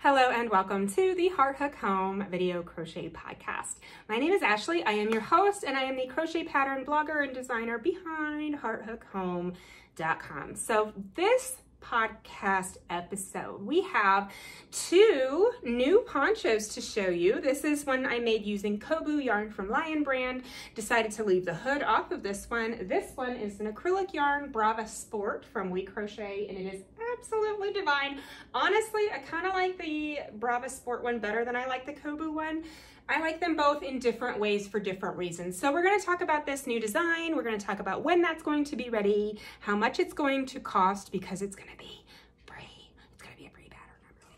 Hello and welcome to the Heart Hook Home Video Crochet Podcast. My name is Ashley. I am your host and I am the crochet pattern blogger and designer behind hearthookhome.com. So this podcast episode, we have two new ponchos to show you. This is one I made using Kobu yarn from Lion Brand. Decided to leave the hood off of this one. This one is an acrylic yarn Brava Sport from We Crochet, and it is absolutely divine. Honestly, I kind of like the Brava Sport one better than I like the Kobu one. I like them both in different ways for different reasons. So we're going to talk about this new design. We're going to talk about when that's going to be ready, how much it's going to cost, because it's going to be free. It's going to be a free pattern. I'm really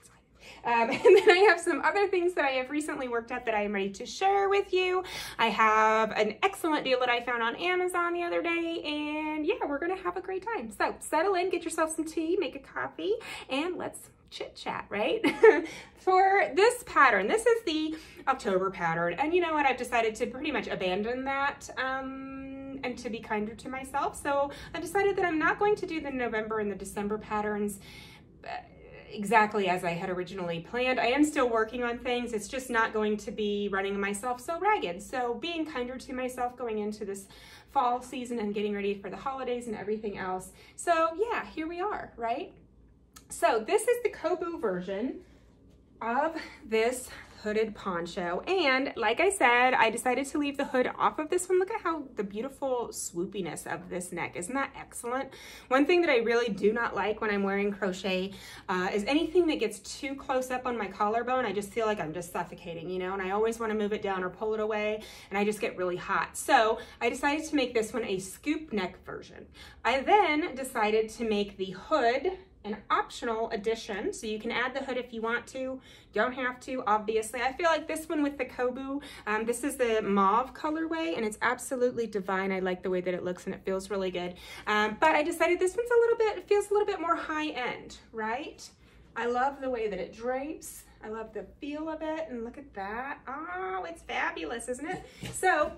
excited. And then I have some other things that I have recently worked at that I am ready to share with you. I have an excellent deal that I found on Amazon the other day, and yeah, we're going to have a great time. So settle in, get yourself some tea, make a coffee, and let's chit chat, right? For this pattern, this is the October pattern, and you know what, I've decided to pretty much abandon that and to be kinder to myself. So I decided that I'm not going to do the November and the December patterns exactly as I had originally planned. I am still working on things. It's just not going to be running myself so ragged. So being kinder to myself going into this fall season and getting ready for the holidays and everything else. So yeah, here we are, right? So this is the Kobu version of this hooded poncho, and like I said, I decided to leave the hood off of this one. Look at how the beautiful swoopiness of this neck. Isn't that excellent? One thing that I really do not like when I'm wearing crochet is anything that gets too close up on my collarbone. I just feel like I'm just suffocating, you know, and I always want to move it down or pull it away, and I just get really hot. So I decided to make this one a scoop neck version. I then decided to make the hood an optional addition, so you can add the hood if you want to, don't have to, obviously. I feel like this one with the Kobu, this is the mauve colorway, and it's absolutely divine. I like the way that it looks and it feels really good. But I decided this one's it feels a little bit more high end, right? I love the way that it drapes. I love the feel of it, and look at that. Oh, it's fabulous, isn't it? So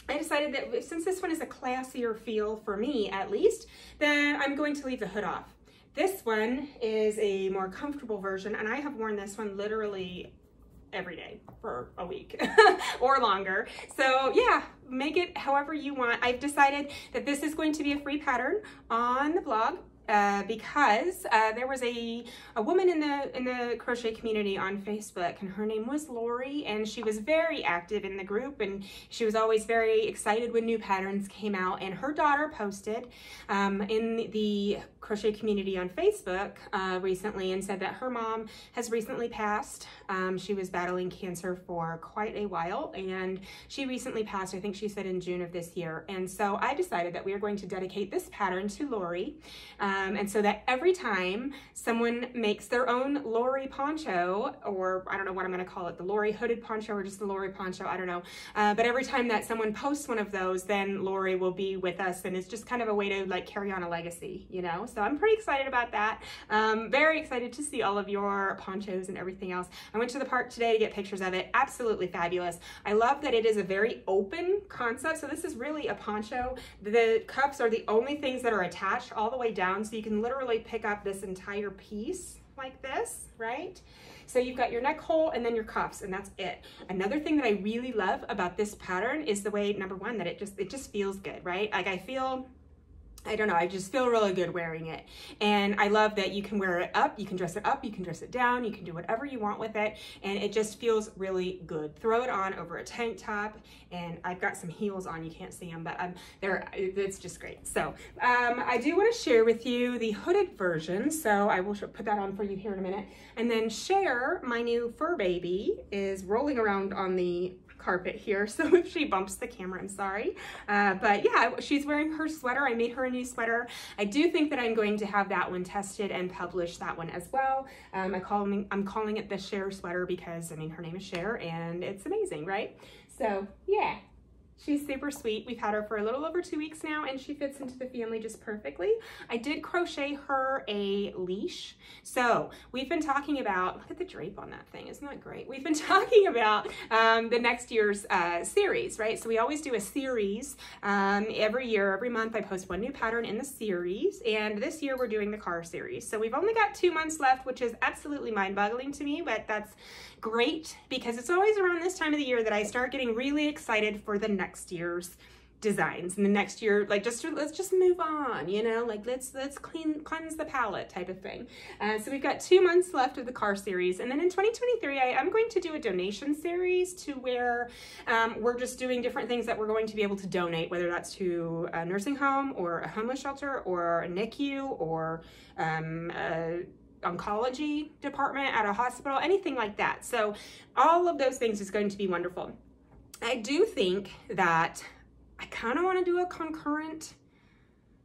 I decided that since this one is a classier feel for me, at least, then I'm going to leave the hood off. This one is a more comfortable version, and I have worn this one literally every day for a week or longer. So yeah, make it however you want. I've decided that this is going to be a free pattern on the blog because there was a woman in the crochet community on Facebook, and her name was Lori, and she was very active in the group, and she was always very excited when new patterns came out. And her daughter posted in the crochet community on Facebook recently and said that her mom has recently passed. She was battling cancer for quite a while, and she recently passed, I think she said in June of this year. And so I decided that we are going to dedicate this pattern to Lori. And so that every time someone makes their own Lori poncho, or I don't know what I'm going to call it, the Lori hooded poncho or just the Lori poncho, I don't know. But every time that someone posts one of those, then Lori will be with us, and it's just kind of a way to like carry on a legacy, you know? So I'm pretty excited about that. Very excited to see all of your ponchos and everything else. I went to the park today to get pictures of it. Absolutely fabulous. I love that it is a very open concept. So this is really a poncho. The cuffs are the only things that are attached all the way down, so you can literally pick up this entire piece like this, right? So you've got your neck hole and then your cuffs, and that's it. Another thing that I really love about this pattern is the way, number one, that it just feels good, right? Like I don't know, I just feel really good wearing it. And I love that you can wear it up, you can dress it up, you can dress it down, you can do whatever you want with it, and it just feels really good. Throw it on over a tank top, and I've got some heels on, you can't see them, but it's just great. So I do want to share with you the hooded version, so I will put that on for you here in a minute. And then Cher, my new fur baby, is rolling around on the carpet here, so if she bumps the camera, I'm sorry. But yeah, she's wearing her sweater. I made her a new sweater. I do think that I'm going to have that one tested and publish that one as well. I'm calling it the Cher sweater because, I mean, her name is Cher and it's amazing, right? So yeah, She's super sweet. We've had her for a little over 2 weeks now, and she fits into the family just perfectly. I did crochet her a leash. So we've been talking about, look at the drape on that thing. Isn't that great? We've been talking about the next year's series, right? So we always do a series every year, every month. I post one new pattern in the series, and this year we're doing the car series. So we've only got 2 months left, which is absolutely mind-boggling to me, but that's great because it's always around this time of the year that I start getting really excited for the next year's designs, and the next year, like, let's just move on, you know, like let's cleanse the palette type of thing. So we've got 2 months left of the car series, and then in 2023 I'm going to do a donation series to where we're just doing different things that we're going to be able to donate, whether that's to a nursing home or a homeless shelter or a NICU or oncology department at a hospital, anything like that. So all of those things is going to be wonderful. I do think that I kind of want to do a concurrent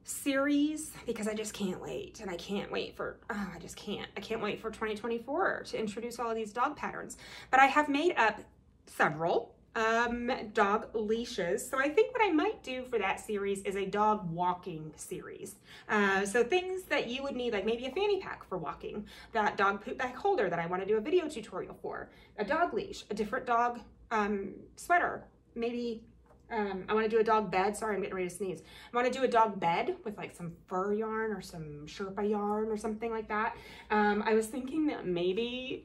series because I just can't wait, and I can't wait for, I can't wait for 2024 to introduce all of these dog patterns. But I have made up several dog leashes. So I think what I might do for that series is a dog walking series. So things that you would need, like maybe a fanny pack for walking, that dog poop bag holder that I want to do a video tutorial for, a dog leash, a different dog sweater, maybe I want to do a dog bed. Sorry, I'm getting ready to sneeze. I want to do a dog bed with like some fur yarn or some Sherpa yarn or something like that. I was thinking that maybe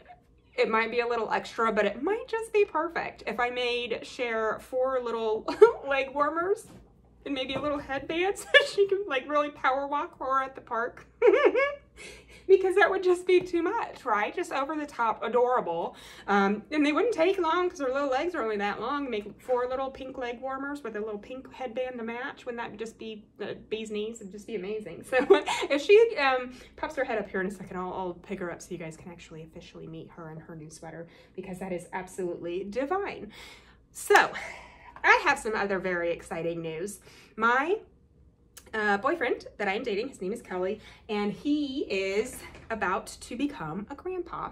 it might be a little extra, but it might just be perfect if I made Cher 4 little leg warmers and maybe a little headband so she can like really power walk while we're at the park. Because that would just be too much, right? Just over the top, adorable. And they wouldn't take long because her little legs are only that long. Make 4 little pink leg warmers with a little pink headband to match. Wouldn't that just be the bee's knees? It'd just be amazing. So if she pops her head up here in a second, I'll pick her up so you guys can actually officially meet her in her new sweater, because that is absolutely divine. So I have some other very exciting news. My boyfriend that I am dating, his name is Kelly, and he is about to become a grandpa.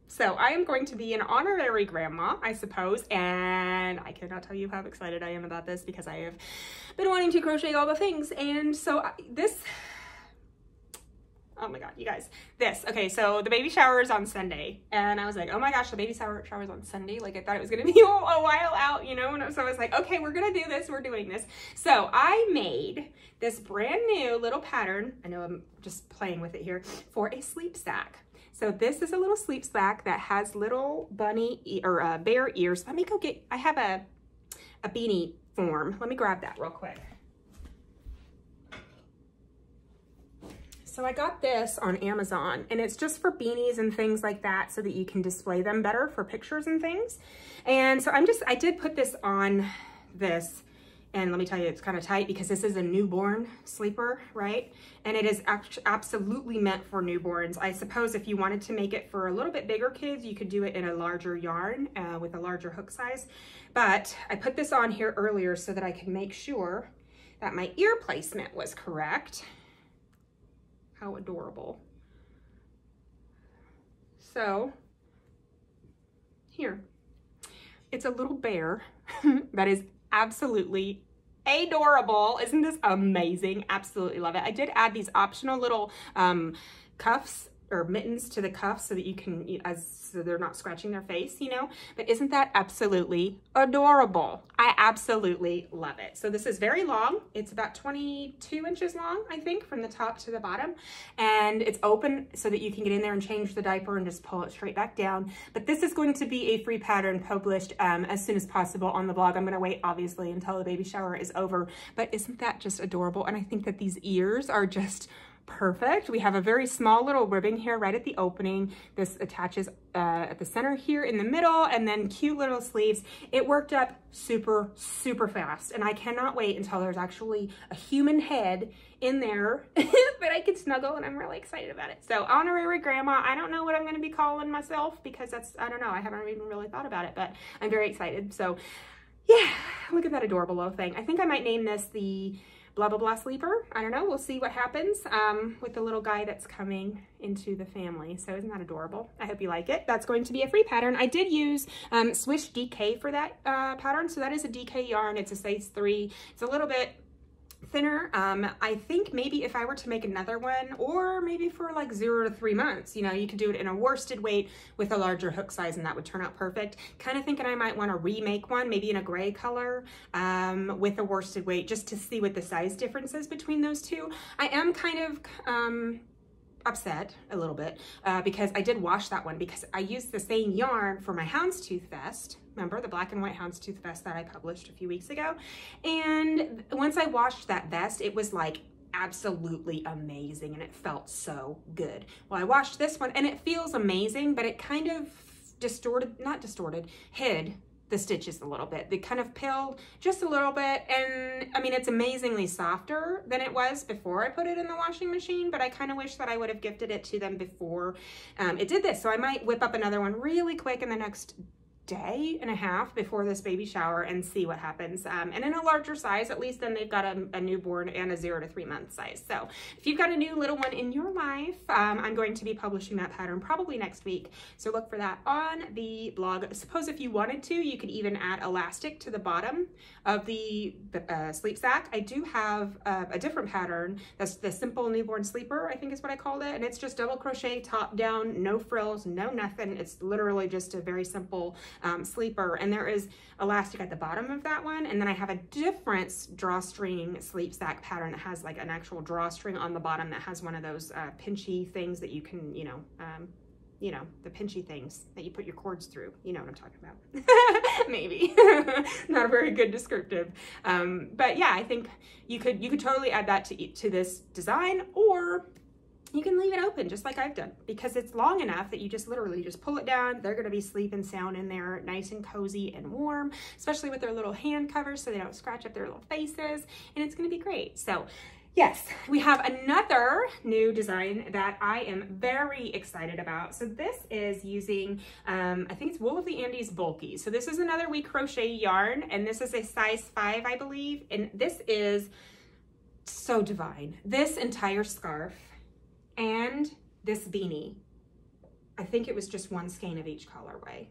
So I am going to be an honorary grandma, I suppose, and I cannot tell you how excited I am about this because I have been wanting to crochet all the things. And so oh my God, you guys, okay, so the baby shower is on Sunday, and I was like, oh my gosh, the baby shower is on Sunday. Like, I thought it was gonna be a while out, you know, and so I was like, okay, we're gonna do this, we're doing this. So I made this brand new little pattern, I know I'm just playing with it here, for a sleep sack. So this is a little sleep sack that has little bunny or bear ears. Let me go get, I have a beanie form. Let me grab that real quick. So I got this on Amazon, and it's just for beanies and things like that so that you can display them better for pictures and things. And so I did put this on this, and let me tell you, it's kind of tight because this is a newborn sleeper, right? And it is absolutely meant for newborns. I suppose if you wanted to make it for a little bit bigger kids, you could do it in a larger yarn with a larger hook size. But I put this on here earlier so that I could make sure that my ear placement was correct. How adorable. So here, it's a little bear that is absolutely adorable. Isn't this amazing? Absolutely love it. I did add these optional little cuffs or mittens to the cuffs so that you can, so they're not scratching their face, you know, but isn't that absolutely adorable? I absolutely love it. So this is very long. It's about 22 inches long, I think, from the top to the bottom, and it's open so that you can get in there and change the diaper and just pull it straight back down. But this is going to be a free pattern published as soon as possible on the blog. I'm going to wait, obviously, until the baby shower is over, but isn't that just adorable? And I think that these ears are just perfect. We have a very small little ribbing here right at the opening. This attaches at the center here in the middle, and then cute little sleeves. It worked up super, super fast, and I cannot wait until there's actually a human head in there that I can snuggle, and I'm really excited about it. So honorary grandma, I don't know what I'm going to be calling myself because that's, I don't know, I haven't even really thought about it, but I'm very excited. So yeah, look at that adorable little thing. I think I might name this the blah, blah, blah sleeper. I don't know. We'll see what happens with the little guy that's coming into the family. So isn't that adorable? I hope you like it. That's going to be a free pattern. I did use Swish DK for that pattern. So that is a DK yarn. It's a size 3. It's a little bit thinner. I think maybe if I were to make another one, or maybe for like 0 to 3 months, you know, you could do it in a worsted weight with a larger hook size and that would turn out perfect. Kind of thinking I might want to remake one, maybe in a gray color with a worsted weight, just to see what the size difference is between those two. I am kind of upset a little bit because I did wash that one because I used the same yarn for my houndstooth vest. Remember the black and white houndstooth vest that I published a few weeks ago? And once I washed that vest, it was like absolutely amazing and it felt so good. Well, I washed this one and it feels amazing, but it kind of hid the stitches a little bit. They kind of pilled just a little bit, and I mean, it's amazingly softer than it was before I put it in the washing machine, but I kind of wish that I would have gifted it to them before it did this. So I might whip up another one really quick in the next day and a half before this baby shower and see what happens. And in a larger size, at least then they've got a newborn and a 0 to 3 month size. So if you've got a new little one in your life, I'm going to be publishing that pattern probably next week. So look for that on the blog. Suppose if you wanted to, you could even add elastic to the bottom of the sleep sack. I do have a different pattern. That's the simple newborn sleeper, I think is what I called it. And it's just double crochet, top down, no frills, no nothing. It's literally just a very simple sleeper, and there is elastic at the bottom of that one, and then I have a different drawstring sleep sack pattern that has like an actual drawstring on the bottom that has one of those pinchy things that you can, you know, the pinchy things that you put your cords through. You know what I'm talking about. Maybe. Not a very good descriptive. But yeah, I think you could totally add that to this design, or you can leave it open just like I've done, because it's long enough that you just literally just pull it down. They're going to be sleeping sound in there, nice and cozy and warm, especially with their little hand covers so they don't scratch up their little faces, and it's going to be great. So yes, we have another new design that I am very excited about. So this is using, I think it's Wool of the Andes Bulky. So this is another We Crochet yarn, and this is a size 5, I believe. And this is so divine. This entire scarf and this beanie, I think it was just one skein of each colorway.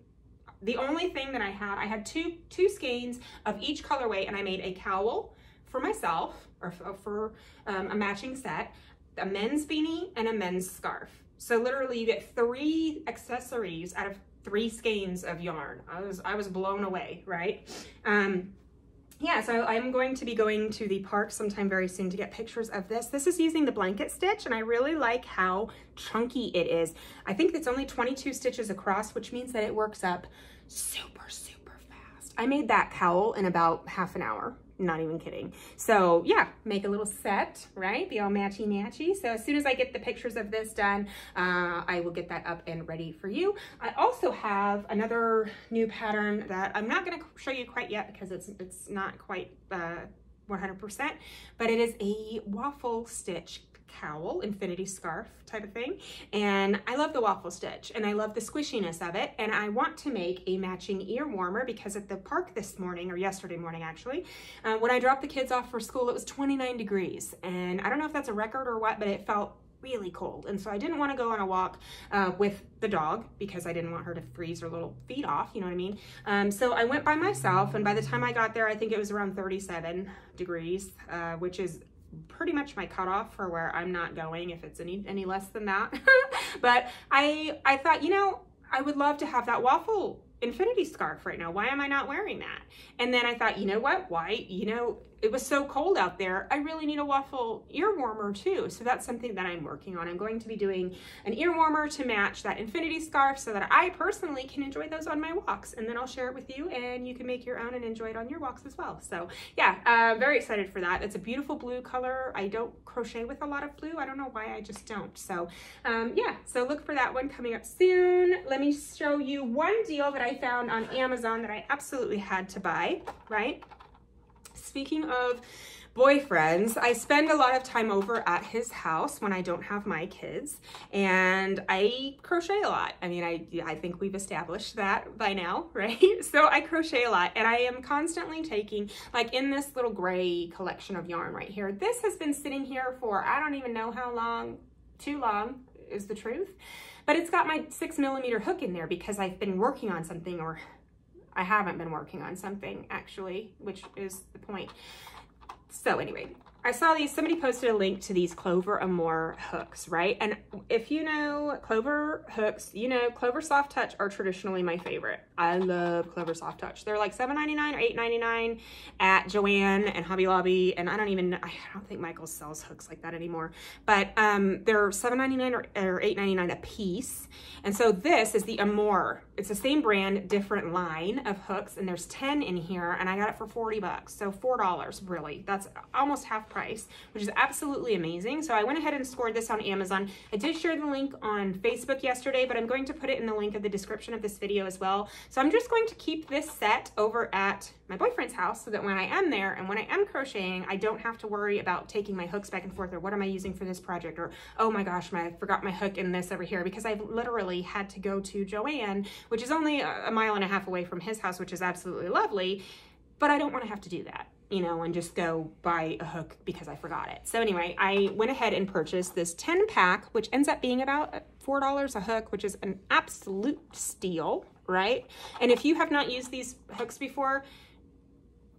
The only thing that I had two skeins of each colorway, and I made a cowl for myself, or for a matching set, a men's beanie and a men's scarf. So literally you get 3 accessories out of 3 skeins of yarn. I was blown away, right? Yeah, so I'm going to be going to the park sometime very soon to get pictures of this. This is using the blanket stitch, and I really like how chunky it is. I think it's only 22 stitches across, which means that it works up super, super fast. I made that cowl in about half an hour. Not even kidding. So yeah, make a little set, right? Be all matchy matchy. So as soon as I get the pictures of this done, I will get that up and ready for you. I also have another new pattern that I'm not going to show you quite yet because it's not quite 100%, but it is a waffle stitch cowl, infinity scarf type of thing. And I love the waffle stitch and I love the squishiness of it. And I want to make a matching ear warmer because at the park this morning, or yesterday morning actually, when I dropped the kids off for school, it was 29 degrees. And I don't know if that's a record or what, but it felt really cold. And so I didn't want to go on a walk with the dog because I didn't want her to freeze her little feet off, you know what I mean? So I went by myself, and by the time I got there, I think it was around 37 degrees, which is pretty much my cutoff for where I'm not going if it's any less than that. But I thought, you know, I would love to have that waffle infinity scarf right now. Why am I not wearing that? And then I thought, you know what? Why? You know, it was so cold out there. I really need a waffle ear warmer too. So that's something that I'm working on. I'm going to be doing an ear warmer to match that infinity scarf so that I personally can enjoy those on my walks. And then I'll share it with you and you can make your own and enjoy it on your walks as well. So yeah, very excited for that. It's a beautiful blue color. I don't crochet with a lot of blue. I don't know why, I just don't. So yeah, so look for that one coming up soon. Let me show you one deal that I found on Amazon that I absolutely had to buy, right? Speaking of boyfriend's. I spend a lot of time over at his house when I don't have my kids, and I crochet a lot. I mean, I think we've established that by now, right? So I crochet a lot, and I am constantly taking, like in this little gray collection of yarn right here, this has been sitting here for, I don't even know how long, too long is the truth, but it's got my 6mm hook in there because I've been working on something, or I haven't been working on something actually, which is the point. So anyway, I saw these, somebody posted a link to these Clover Amour hooks, right? And if you know Clover hooks, you know Clover Soft Touch are traditionally my favorite. I love Clover Soft Touch. They're like $7.99 or $8.99 at Joann and Hobby Lobby, and I don't think Michaels sells hooks like that anymore, but they're $7.99 or $8.99 a piece. And so this is the Amour. It's the same brand, different line of hooks, and there's 10 in here, and I got it for 40 bucks, so $4 really. That's almost half price, which is absolutely amazing. So I went ahead and scored this on Amazon. I did share the link on Facebook yesterday, but I'm going to put it in the link of the description of this video as well. So I'm just going to keep this set over at my boyfriend's house so that when I am there and when I am crocheting, I don't have to worry about taking my hooks back and forth, or what am I using for this project, or oh my gosh, I forgot my hook in this over here, because I've literally had to go to Joann, which is only a mile and a half away from his house, which is absolutely lovely, but I don't want to have to do that, you know, and just go buy a hook because I forgot it. So anyway, I went ahead and purchased this 10 pack, which ends up being about $4 a hook, which is an absolute steal, right? And if you have not used these hooks before,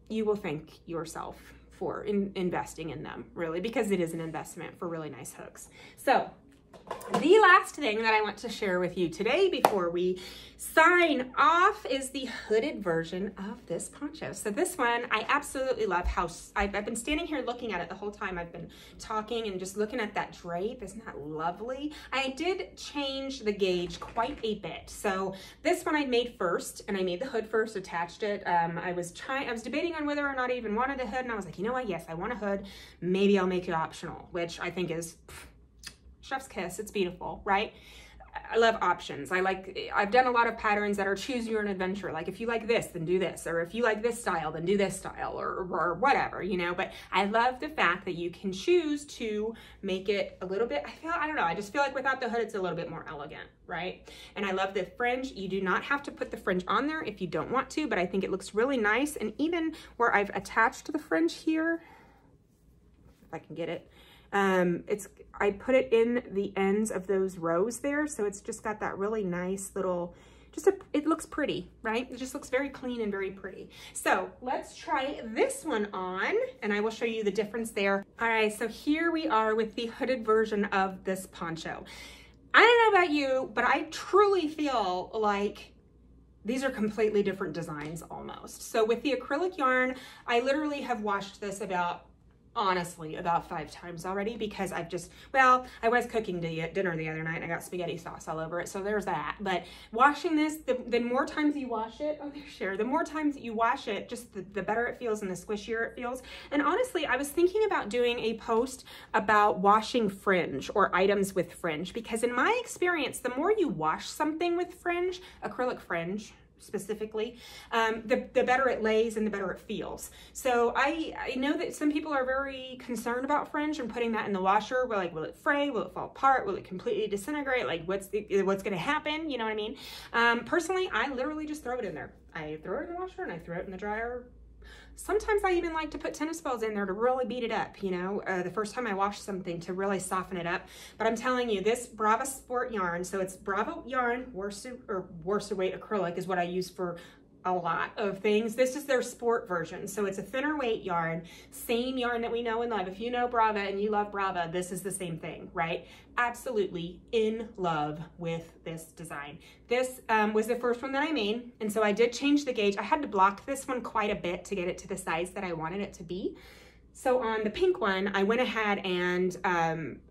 you will thank yourself for investing in them, really, because it is an investment for really nice hooks. So the last thing that I want to share with you today before we sign off is the hooded version of this poncho. So this one, I absolutely love how, I've been standing here looking at it the whole time I've been talking and just looking at that drape. Isn't that lovely? I did change the gauge quite a bit. So this one I made first, and I made the hood first, attached it. I was debating on whether or not I even wanted a hood, and I was like, you know what? Yes, I want a hood. Maybe I'll make it optional, which I think is chef's kiss. It's beautiful, right? I love options. I've done a lot of patterns that are choose your own adventure. Like if you like this, then do this. Or if you like this style, then do this style, or whatever, you know, but I love the fact that you can choose to make it a little bit, I don't know, I just feel like without the hood, it's a little bit more elegant, right? And I love the fringe. You do not have to put the fringe on there if you don't want to, but I think it looks really nice. And even where I've attached the fringe here, if I can get it, I put it in the ends of those rows there, so it's just got that really nice little, it looks pretty, right? It just looks very clean and very pretty. So let's try this one on, and I will show you the difference there. All right, so here we are with the hooded version of this poncho. I don't know about you, but I truly feel like these are completely different designs almost. So with the acrylic yarn, I literally have washed this honestly about 5 times already, because I was cooking dinner the other night and I got spaghetti sauce all over it, so there's that. But washing this, the more times you wash it, the more times you wash it, just the better it feels and the squishier it feels. And honestly, I was thinking about doing a post about washing fringe or items with fringe, because in my experience, the more you wash something with fringe, acrylic fringe specifically, the better it lays and the better it feels. So I know that some people are very concerned about fringe and putting that in the washer. We're like, will it fray? Will it fall apart? Will it completely disintegrate? Like what's going to happen? You know what I mean? Personally, I literally just throw it in there. I throw it in the washer and I throw it in the dryer. Sometimes I even like to put tennis balls in there to really beat it up, you know, the first time I wash something, to really soften it up. But I'm telling you, this Brava Sport yarn, so it's Brava yarn, worsted weight acrylic is what I use for a lot of things. This is their sport version. So it's a thinner weight yarn, same yarn that we know and love. If you know Brava and you love Brava, this is the same thing, right? Absolutely in love with this design. This was the first one that I made. And so I did change the gauge. I had to block this one quite a bit to get it to the size that I wanted it to be. So on the pink one, I went ahead and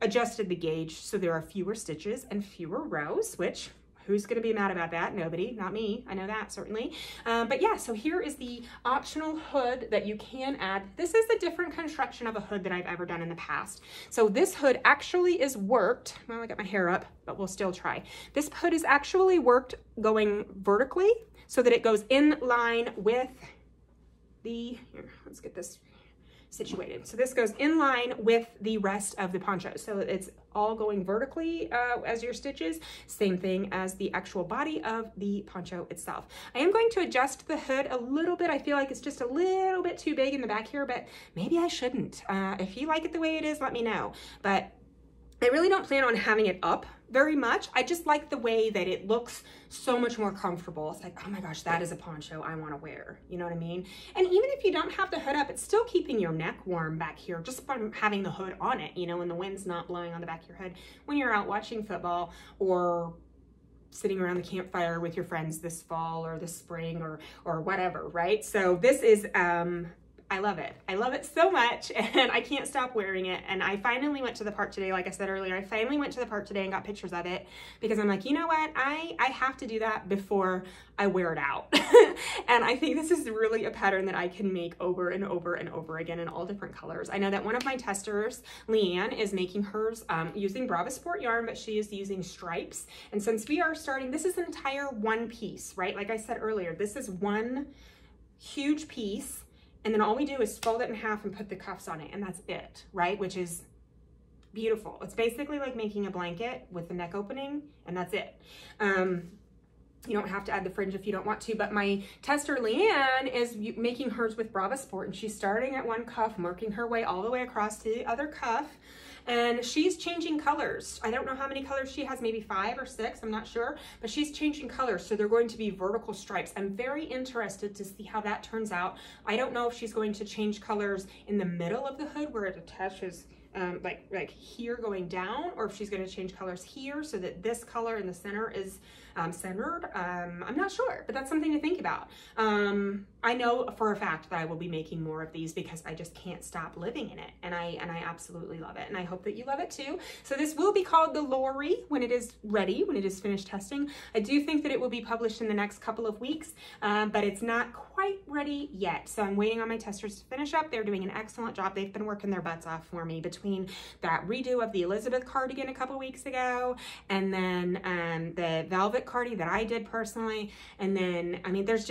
adjusted the gauge so there are fewer stitches and fewer rows, which who's going to be mad about that? Nobody, not me. I know that certainly. But yeah, so here is the optional hood that you can add. This is a different construction of a hood than I've ever done in the past. So this hood actually is worked. Well, I got my hair up, but we'll still try. This hood is actually worked going vertically so that it goes in line with the, here, let's get this. situated. So this goes in line with the rest of the poncho. So it's all going vertically as your stitches, same thing as the actual body of the poncho itself. I am going to adjust the hood a little bit. I feel like it's just a little bit too big in the back here, but maybe I shouldn't. If you like it the way it is, let me know. But I really don't plan on having it up very much. I just like the way that it looks so much more comfortable. It's like, oh my gosh, that is a poncho I want to wear. You know what I mean? And even if you don't have the hood up, it's still keeping your neck warm back here just by having the hood on it, you know, when the wind's not blowing on the back of your head when you're out watching football or sitting around the campfire with your friends this fall or this spring or whatever, right? So this is, I love it. I love it so much and I can't stop wearing it. And I finally went to the park today. Like I said earlier, I finally went to the park today and got pictures of it because I'm like, you know what? I have to do that before I wear it out. And I think this is really a pattern that I can make over and over and over again in all different colors. I know that one of my testers, Leanne, is making hers using Brava Sport yarn, but she is using stripes. And since we are starting, this is an entire one piece, right? Like I said earlier, this is one huge piece. And then all we do is fold it in half and put the cuffs on it, and that's it, right? Which is beautiful. It's basically like making a blanket with the neck opening, and that's it. You don't have to add the fringe if you don't want to, but my tester, Leanne, is making hers with Brava Sport, and she's starting at one cuff, working her way all the way across to the other cuff, and she's changing colors. I don't know how many colors she has, maybe 5 or 6, I'm not sure, but she's changing colors, so they're going to be vertical stripes. I'm very interested to see how that turns out. I don't know if she's going to change colors in the middle of the hood where it attaches like here going down, or if she's going to change colors here so that this color in the center is centered. I'm not sure, but that's something to think about. I know for a fact that I will be making more of these because I just can't stop living in it, and I absolutely love it, and I hope that you love it too. So this will be called the Lori when it is ready, when it is finished testing. I do think that it will be published in the next couple of weeks, but it's not quite ready yet. So I'm waiting on my testers to finish up. They're doing an excellent job. They've been working their butts off for me between that redo of the Elizabeth cardigan a couple weeks ago, and then the velvet cardi that I did personally, and then I mean there's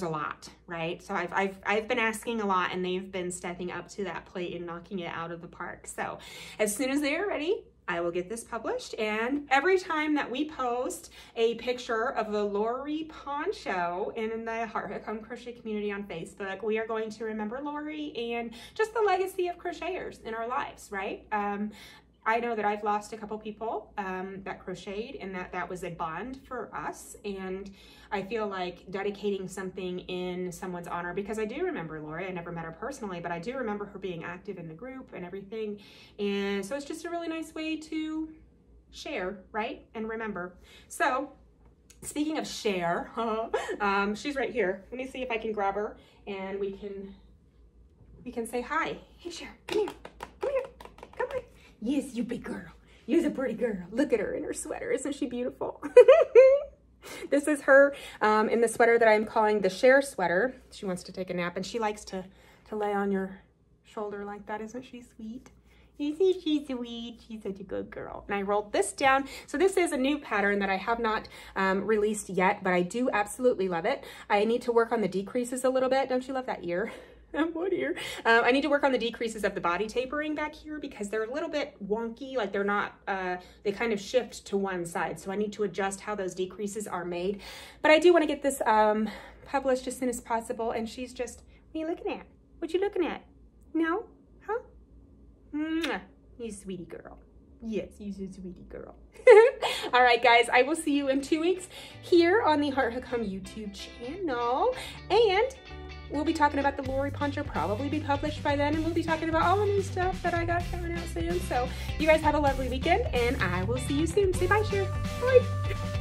a lot, right? So I've been asking a lot, and they've been stepping up to that plate and knocking it out of the park. So as soon as they are ready, I will get this published, and every time that we post a picture of the Lori poncho in the Heart Hook Home Crochet community on Facebook, we are going to remember Lori and just the legacy of crocheters in our lives, right? I know that I've lost a couple people that crocheted, and that was a bond for us, and I feel like dedicating something in someone's honor, because I do remember Lori. I never met her personally, but I do remember her being active in the group and everything, and so it's just a really nice way to share, right, and remember. So speaking of share, she's right here. Let me see if I can grab her and we can say hi. Hey, Cher, come here, come here, come on. Yes, you big girl. You're a pretty girl. Look at her in her sweater. Isn't she beautiful? This is her in the sweater that I'm calling the Cher sweater. She wants to take a nap, and she likes to lay on your shoulder like that. Isn't she sweet? Isn't she sweet? She's such a good girl. And I rolled this down. So this is a new pattern that I have not released yet, but I do absolutely love it. I need to work on the decreases a little bit. Don't you love that ear? What ear? I need to work on the decreases of the body tapering back here because they're a little bit wonky, like they're not, they kind of shift to one side. So I need to adjust how those decreases are made. But I do want to get this published as soon as possible. And she's just, what are you looking at? What you looking at? No? Huh? Mwah. You sweetie girl. Yes, you sweetie girl. All right, guys, I will see you in 2 weeks here on the Heart Hook Home YouTube channel. And we'll be talking about the Lori poncho, probably be published by then, and we'll be talking about all the new stuff that I got coming out soon. So you guys have a lovely weekend, and I will see you soon. Say bye, Cher. Bye.